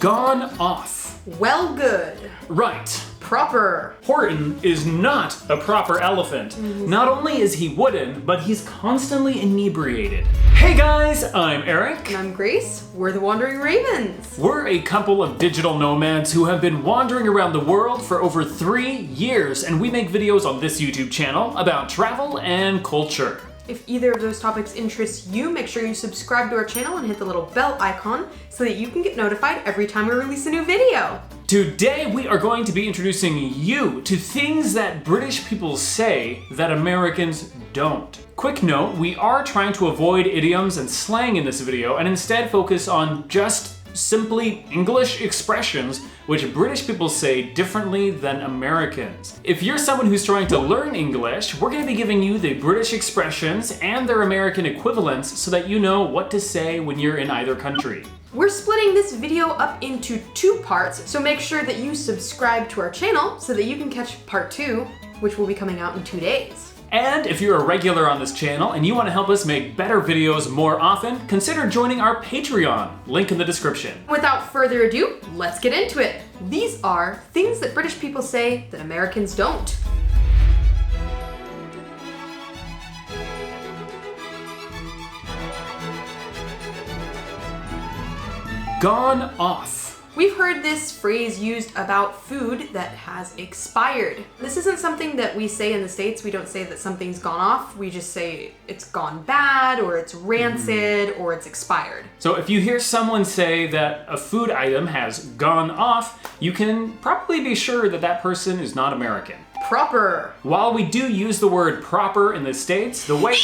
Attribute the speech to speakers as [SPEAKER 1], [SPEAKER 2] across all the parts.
[SPEAKER 1] Gone off.
[SPEAKER 2] Well, good.
[SPEAKER 1] Right.
[SPEAKER 2] Proper.
[SPEAKER 1] Horton is not a proper elephant. Not only is he wooden, but he's constantly inebriated. Hey guys, I'm Eric.
[SPEAKER 2] And I'm Grace. We're the Wandering Ravens.
[SPEAKER 1] We're a couple of digital nomads who have been wandering around the world for over 3 years, and we make videos on this YouTube channel about travel and culture.
[SPEAKER 2] If either of those topics interest you, make sure you subscribe to our channel and hit the little bell icon so that you can get notified every time we release a new video.
[SPEAKER 1] Today we are going to be introducing you to things that British people say that Americans don't. Quick note, we are trying to avoid idioms and slang in this video and instead focus on just simply English expressions which British people say differently than Americans. If you're someone who's trying to learn English, we're going to be giving you the British expressions and their American equivalents so that you know what to say when you're in either country.
[SPEAKER 2] We're splitting this video up into 2 parts, so make sure that you subscribe to our channel so that you can catch part 2, which will be coming out in 2 days.
[SPEAKER 1] And if you're a regular on this channel and you want to help us make better videos more often, consider joining our Patreon, link in the description.
[SPEAKER 2] Without further ado, let's get into it. These are things that British people say that Americans don't.
[SPEAKER 1] Gone off.
[SPEAKER 2] We've heard this phrase used about food that has expired. This isn't something that we say in the States. We don't say that something's gone off. We just say it's gone bad, or it's rancid, or it's expired.
[SPEAKER 1] So if you hear someone say that a food item has gone off, you can probably be sure that that person is not American.
[SPEAKER 2] Proper.
[SPEAKER 1] While we do use the word proper in the States, the way...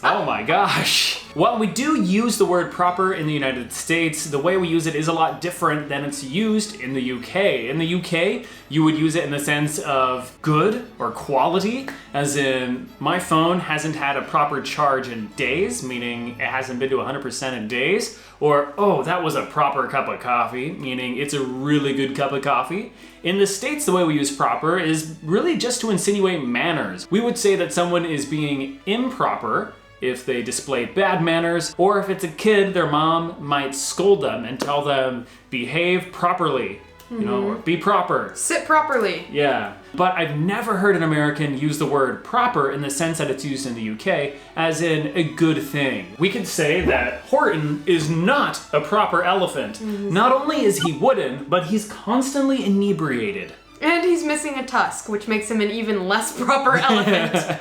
[SPEAKER 1] Oh my gosh. While we do use the word proper in the United States, the way we use it is a lot different than it's used in the UK. In the UK, you would use it in the sense of good or quality, as in my phone hasn't had a proper charge in days, meaning it hasn't been to 100% in days, or oh, that was a proper cup of coffee, meaning it's a really good cup of coffee. In the States, the way we use proper is really just to insinuate manners. We would say that someone is being improper if they display bad manners, or if it's a kid, their mom might scold them and tell them, behave properly, you know, or be proper.
[SPEAKER 2] Sit properly.
[SPEAKER 1] Yeah, but I've never heard an American use the word proper in the sense that it's used in the UK, as in a good thing. We could say that Horton is not a proper elephant. Not only is he wooden, but he's constantly inebriated.
[SPEAKER 2] And he's missing a tusk, which makes him an even less proper elephant.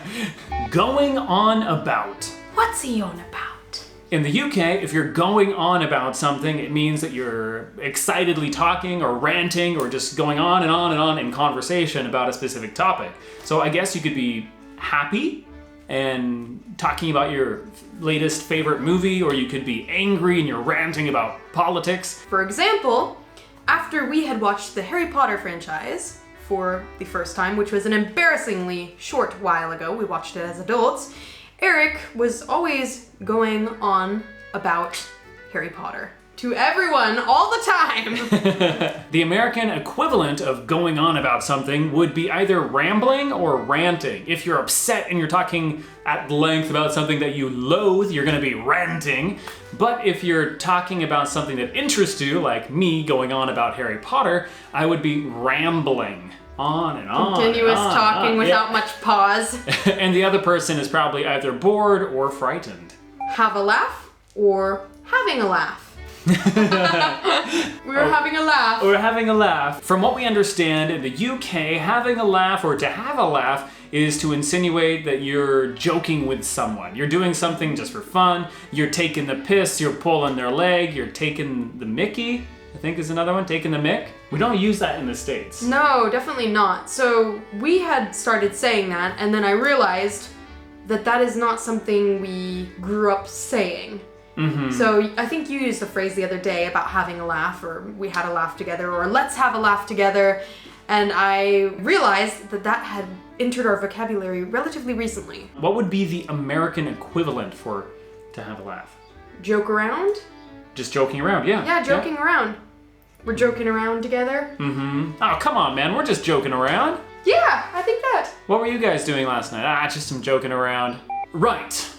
[SPEAKER 1] Going on about.
[SPEAKER 2] What's he on about?
[SPEAKER 1] In the UK, if you're going on about something, it means that you're excitedly talking or ranting or just going on and on and on in conversation about a specific topic. So I guess you could be happy and talking about your latest favorite movie, or you could be angry and you're ranting about politics.
[SPEAKER 2] For example, after we had watched the Harry Potter franchise for the first time, which was an embarrassingly short while ago, we watched it as adults, Eric was always going on about Harry Potter. To everyone, all the time!
[SPEAKER 1] The American equivalent of going on about something would be either rambling or ranting. If you're upset and you're talking at length about something that you loathe, you're gonna be ranting. But if you're talking about something that interests you, like me going on about Harry Potter, I would be rambling. On and on.
[SPEAKER 2] Continuous talking without much pause.
[SPEAKER 1] And the other person is probably either bored or frightened.
[SPEAKER 2] Have a laugh or having a laugh. We're having a laugh.
[SPEAKER 1] We're having a laugh. From what we understand, in the UK, having a laugh or to have a laugh is to insinuate that you're joking with someone. You're doing something just for fun. You're taking the piss, you're pulling their leg, you're taking the mickey, I think is another one, taking the mick. We don't use that in the States.
[SPEAKER 2] No, definitely not. So we had started saying that, and then I realized that that is not something we grew up saying. So I think you used the phrase the other day about having a laugh, or we had a laugh together, or let's have a laugh together. And I realized that that had entered our vocabulary relatively recently.
[SPEAKER 1] What would be the American equivalent for to have a laugh?
[SPEAKER 2] Joke around?
[SPEAKER 1] Just joking around, yeah.
[SPEAKER 2] Yeah, joking around. We're joking around together.
[SPEAKER 1] Oh, come on, man. We're just joking around.
[SPEAKER 2] Yeah, I think that.
[SPEAKER 1] What were you guys doing last night? Just some joking around. Right.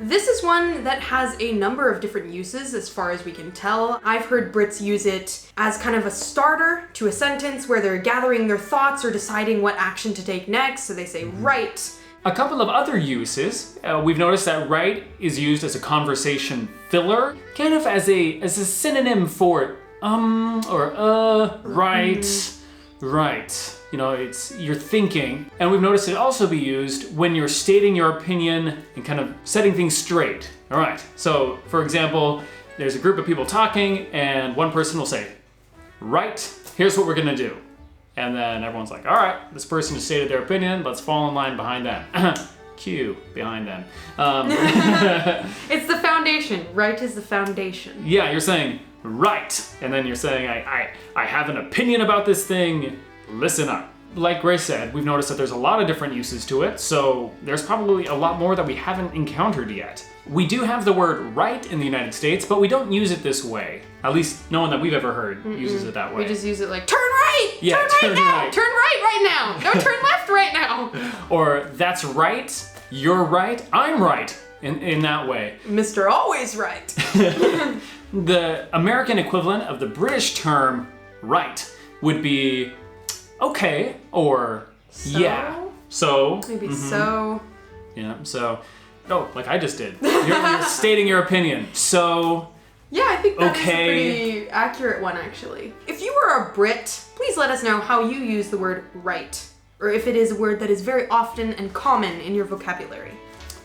[SPEAKER 2] This is one that has a number of different uses as far as we can tell. I've heard Brits use it as kind of a starter to a sentence where they're gathering their thoughts or deciding what action to take next, so they say right.
[SPEAKER 1] A couple of other uses. We've noticed that right is used as a conversation filler, kind of as a synonym for or right, right. You know, it's you're thinking. And we've noticed it also be used when you're stating your opinion and kind of setting things straight. All right, so for example, there's a group of people talking and one person will say, right, here's what we're gonna do. And then everyone's like, all right, this person has stated their opinion, let's fall in line behind them. Cue, behind them.
[SPEAKER 2] It's the foundation. Right is the foundation.
[SPEAKER 1] Yeah, you're saying, right. And then you're saying, I have an opinion about this thing, listen up. Like Grace said, we've noticed that there's a lot of different uses to it, so there's probably a lot more that we haven't encountered yet. We do have the word right in the United States, but we don't use it this way. At least no one that we've ever heard uses it that way.
[SPEAKER 2] We just use it like, turn right!
[SPEAKER 1] Yeah,
[SPEAKER 2] turn right now!
[SPEAKER 1] right.
[SPEAKER 2] Turn right now! No, turn left right now!
[SPEAKER 1] Or, that's right, you're right, I'm right, in that way.
[SPEAKER 2] Mr. Always Right.
[SPEAKER 1] The American equivalent of the British term right would be okay or
[SPEAKER 2] So?
[SPEAKER 1] yeah. So.
[SPEAKER 2] Maybe so.
[SPEAKER 1] Yeah, so. Oh, like I just did. You're stating your opinion. So.
[SPEAKER 2] Yeah, I think that is
[SPEAKER 1] okay.
[SPEAKER 2] a pretty accurate one, actually. If you were a Brit, please let us know how you use the word right, or if it is a word that is very often and common in your vocabulary.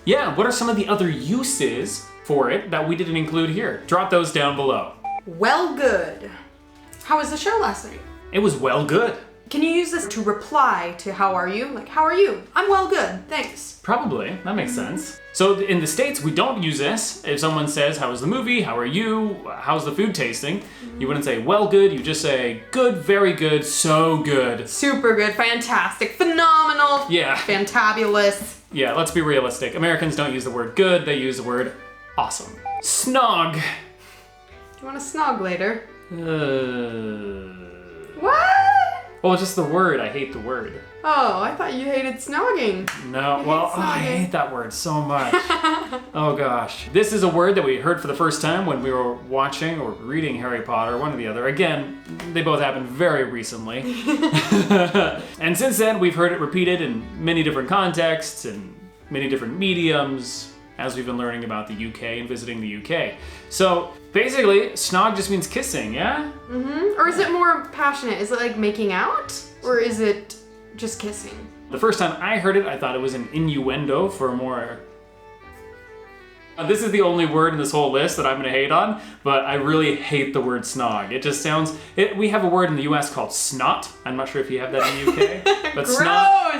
[SPEAKER 1] Yeah, what are some of the other uses for it that we didn't include here? Drop those down below.
[SPEAKER 2] Well, good. How was the show last night?
[SPEAKER 1] It was well good.
[SPEAKER 2] Can you use this to reply to how are you? Like, how are you? I'm well, good, thanks.
[SPEAKER 1] Probably, that makes sense. So in the States, we don't use this. If someone says, how was the movie? How are you? How's the food tasting? You wouldn't say, well, good. You just say, good, very good, so good.
[SPEAKER 2] Super good, fantastic, phenomenal.
[SPEAKER 1] Yeah.
[SPEAKER 2] Fantabulous.
[SPEAKER 1] Yeah, let's be realistic. Americans don't use the word good, they use the word awesome. SNOG.
[SPEAKER 2] Do you want to snog later?
[SPEAKER 1] Uh...
[SPEAKER 2] What?
[SPEAKER 1] Well, just the word. I hate the word.
[SPEAKER 2] Oh, I thought you hated snogging.
[SPEAKER 1] No, well, I hate that word so much. Oh gosh. This is a word that we heard for the first time when we were watching or reading Harry Potter, one or the other. Again, they both happened very recently. And since then, we've heard it repeated in many different contexts and many different mediums as we've been learning about the UK and visiting the UK. So basically, snog just means kissing, yeah?
[SPEAKER 2] Mm-hmm. Or is it more passionate? Is it like making out? Or is it just kissing?
[SPEAKER 1] The first time I heard it, I thought it was an innuendo for more... This is the only word in this whole list that I'm gonna hate on, but I really hate the word snog. It just sounds... We have a word in the US called snot. I'm not sure if you have that in the UK. But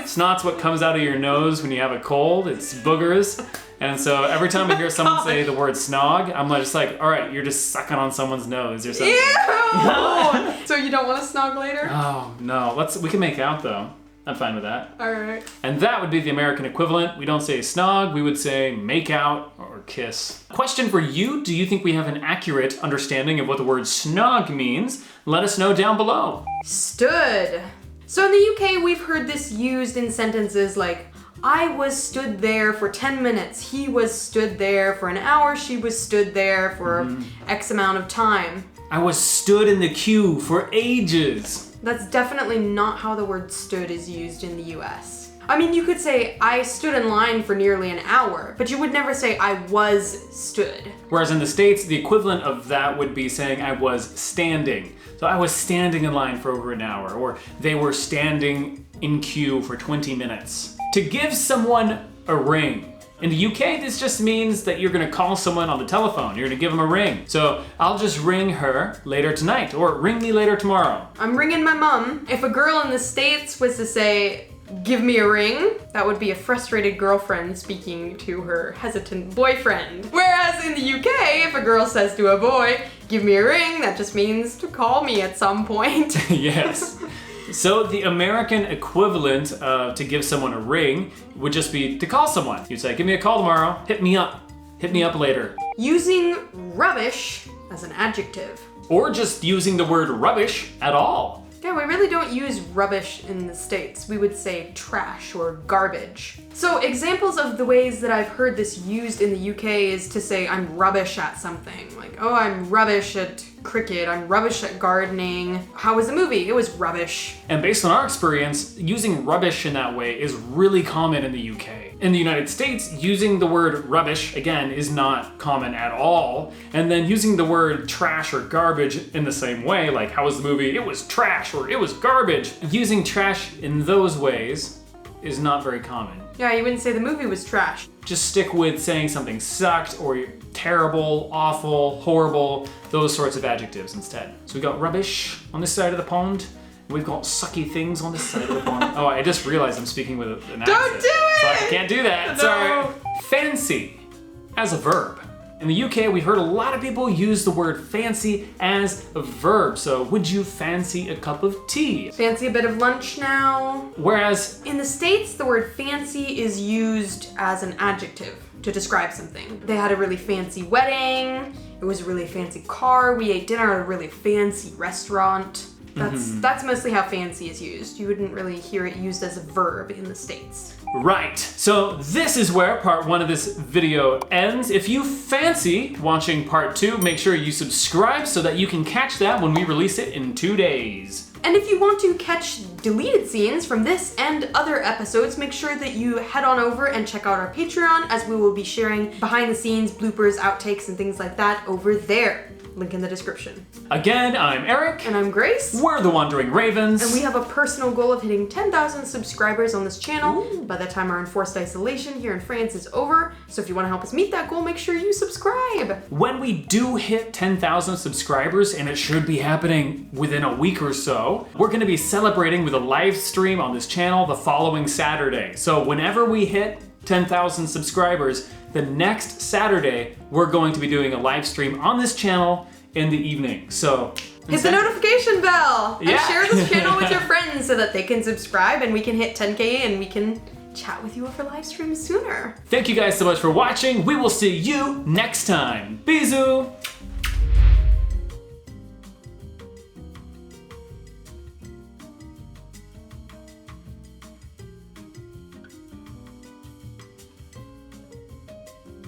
[SPEAKER 1] snot's what comes out of your nose when you have a cold. It's boogers. And so every time I hear someone say the word snog, I'm just like, all right, you're just sucking on someone's nose or something.
[SPEAKER 2] Ew! So you don't want to snog later?
[SPEAKER 1] Oh, no. We can make out, though. I'm fine with that.
[SPEAKER 2] All right.
[SPEAKER 1] And that would be the American equivalent. We don't say snog, we would say make out or kiss. Question for you, do you think we have an accurate understanding of what the word snog means? Let us know down below.
[SPEAKER 2] Stood. So in the UK, we've heard this used in sentences like, I was stood there for 10 minutes. He was stood there for an hour. She was stood there for X amount of time.
[SPEAKER 1] I was stood in the queue for ages.
[SPEAKER 2] That's definitely not how the word stood is used in the US. I mean, you could say, I stood in line for nearly an hour, but you would never say, I was stood.
[SPEAKER 1] Whereas in the States, the equivalent of that would be saying I was standing. So I was standing in line for over an hour, or they were standing in queue for 20 minutes. To give someone a ring. In the UK, this just means that you're gonna call someone on the telephone. You're gonna give them a ring. So I'll just ring her later tonight, or ring me later tomorrow.
[SPEAKER 2] I'm ringing my mom. If a girl in the States was to say, give me a ring, that would be a frustrated girlfriend speaking to her hesitant boyfriend. Whereas in the UK, if a girl says to a boy, give me a ring, that just means to call me at some point.
[SPEAKER 1] Yes. So the American equivalent to give someone a ring would just be to call someone. You'd say, give me a call tomorrow, hit me up later.
[SPEAKER 2] Using rubbish as an adjective.
[SPEAKER 1] Or just using the word rubbish at all.
[SPEAKER 2] Yeah, we really don't use rubbish in the States. We would say trash or garbage. So examples of the ways that I've heard this used in the UK is to say I'm rubbish at something. Like, oh, I'm rubbish at cricket, I'm rubbish at gardening. How was the movie? It was rubbish.
[SPEAKER 1] And based on our experience, using rubbish in that way is really common in the UK. In the United States, using the word rubbish, again, is not common at all. And then using the word trash or garbage in the same way, like, how was the movie? It was trash or it was garbage. Using trash in those ways is not very common.
[SPEAKER 2] Yeah, you wouldn't say the movie was trash.
[SPEAKER 1] Just stick with saying something sucked or terrible, awful, horrible, those sorts of adjectives instead. So we got rubbish on this side of the pond. We've got sucky things on this side of the pond. Oh, I just realized I'm speaking with an accent.
[SPEAKER 2] Don't do it!
[SPEAKER 1] So I can't do that.
[SPEAKER 2] No.
[SPEAKER 1] Sorry. Fancy as a verb. In the UK, we've heard a lot of people use the word fancy as a verb. So, would you fancy a cup of tea?
[SPEAKER 2] Fancy a bit of lunch now?
[SPEAKER 1] Whereas
[SPEAKER 2] In the States, the word fancy is used as an adjective to describe something. They had a really fancy wedding. It was a really fancy car. We ate dinner at a really fancy restaurant. That's mostly how fancy is used. You wouldn't really hear it used as a verb in the States.
[SPEAKER 1] Right, so this is where part 1 of this video ends. If you fancy watching part 2, make sure you subscribe so that you can catch that when we release it in 2 days.
[SPEAKER 2] And if you want to catch deleted scenes from this and other episodes, make sure that you head on over and check out our Patreon, as we will be sharing behind the scenes, bloopers, outtakes, and things like that over there. Link in the description.
[SPEAKER 1] Again, I'm Eric.
[SPEAKER 2] And I'm Grace.
[SPEAKER 1] We're the Wandering Ravens.
[SPEAKER 2] And we have a personal goal of hitting 10,000 subscribers on this channel by the time our enforced isolation here in France is over. So if you want to help us meet that goal, make sure you subscribe.
[SPEAKER 1] When we do hit 10,000 subscribers, and it should be happening within a week or so, we're going to be celebrating with a live stream on this channel the following Saturday. So whenever we hit 10,000 subscribers, the next Saturday, we're going to be doing a live stream on this channel in the evening. So
[SPEAKER 2] hit the notification bell and
[SPEAKER 1] Yeah.
[SPEAKER 2] share this channel with your friends so that they can subscribe and we can hit 10K and we can chat with you over live streams sooner.
[SPEAKER 1] Thank you guys so much for watching. We will see you next time. Bisous!